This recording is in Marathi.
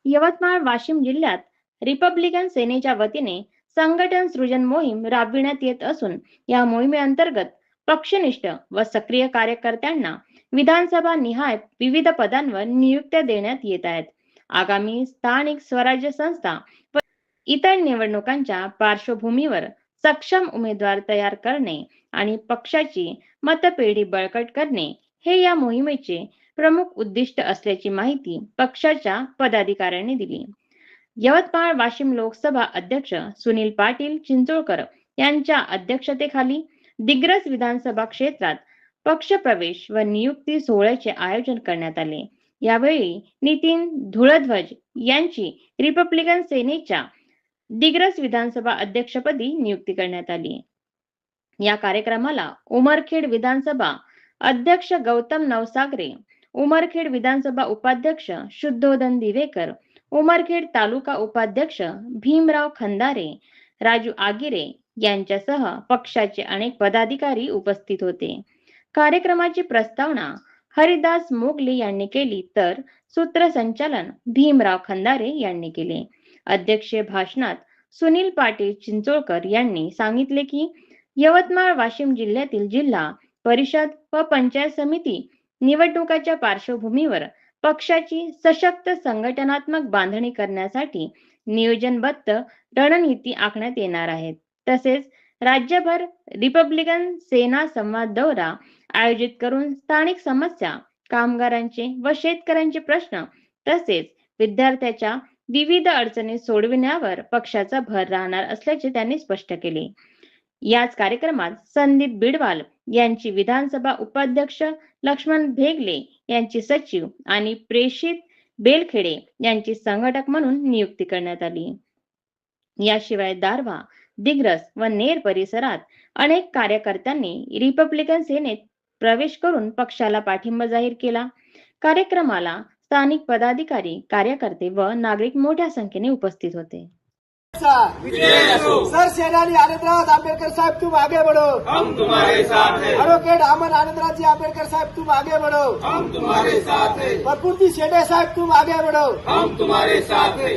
यवतमाळ वाशिम जिल्ह्यात रिपब्लिकन सेनेच्या वतीने संघटन सृजन मोहीम राबविण्यात येत असून या मोहिमेअंतर्गत पक्षनिष्ठ व सक्रिय कार्यकर्त्यांना विधानसभा निहाय विविध पदांवर नियुक्त्या देण्यात येत आहेत. आगामी स्थानिक स्वराज्य संस्था व इतर निवडणुकांच्या पार्श्वभूमीवर सक्षम उमेदवार तयार करणे आणि पक्षाची मतपेढी बळकट करणे हे या मोहिमेचे प्रमुख उद्दिष्ट असल्याची माहिती पक्षाच्या पदाधिकाऱ्यांनी दिली. यवतमाळ वाशिम लोकसभा अध्यक्ष सुनील पाटील चिंचोळकर यांच्या अध्यक्षतेखाली दिग्रस विधानसभा क्षेत्रात पक्षप्रवेश व नियुक्ती सोहळ्याचे आयोजन करण्यात आले. यावेळी नितीन धुळध्वज यांची रिपब्लिकन सेनेच्या दिग्रस विधानसभा अध्यक्षपदी नियुक्ती करण्यात आली. या कार्यक्रमाला उमरखेड विधानसभा अध्यक्ष गौतम नवसागरे, उमरखेड विधानसभा उपाध्यक्ष शुद्धोदन दिवेकर, उमरखेड तालुका उपाध्यक्ष भीमराव खंदारे, राजू आगिरे यांच्यासह पक्षाचे अनेक पदाधिकारी उपस्थित होते. कार्यक्रमाची प्रस्तावना हरिदास मोगले यांनी केली तर सूत्रसंचालन भीमराव खंदारे यांनी केले. अध्यक्षीय भाषणात सुनील पाटील चिंचोळकर यांनी सांगितले की यवतमाळ वाशिम जिल्ह्यातील जिल्हा परिषद व पंचायत समिती निवडणुकाच्या पार्श्वभूमीवर पक्षाची सशक्त संघटनात्मक बांधणी करण्यासाठी नियोजनबद्ध रणनीती आखण्यात येणार आहे. तसेच राज्यभर रिपब्लिकन सेना संवाद दौरा आयोजित करून स्थानिक समस्या, कामगारांचे व शेतकऱ्यांचे प्रश्न तसेच विद्यार्थ्यांच्या विविध अडचणी सोडविण्यावर पक्षाचा भर राहणार असल्याचे त्यांनी स्पष्ट केले. याच कार्यक्रमात संदीप बिडवाल यांची विधानसभा उपाध्यक्ष, लक्ष्मण भेगले यांची सचिव आणि प्रेषित बेलखेडे यांची संघटक म्हणून नियुक्ती करण्यात आली. याशिवाय दारव्हा, दिग्रस व नेर परिसरात अनेक कार्यकर्त्यांनी रिपब्लिकन सेनेत प्रवेश करून पक्षाला पाठिंबा जाहीर केला. कार्यक्रमाला स्थानिक पदाधिकारी, कार्यकर्ते व नागरिक मोठ्या संख्येने उपस्थित होते. सर सेनानी आनंदराज आंबेडकर साहब तुम आगे बढ़ो, हम तुम्हारे साथ हैं। एडवोकेट अमन आनंदराज जी आंबेडकर साहब तुम आगे बढ़ो, हम तुम्हारे साथ हैं। प्रकृति शेडे साहब तुम आगे बढ़ो, हम तुम्हारे साथ हैं।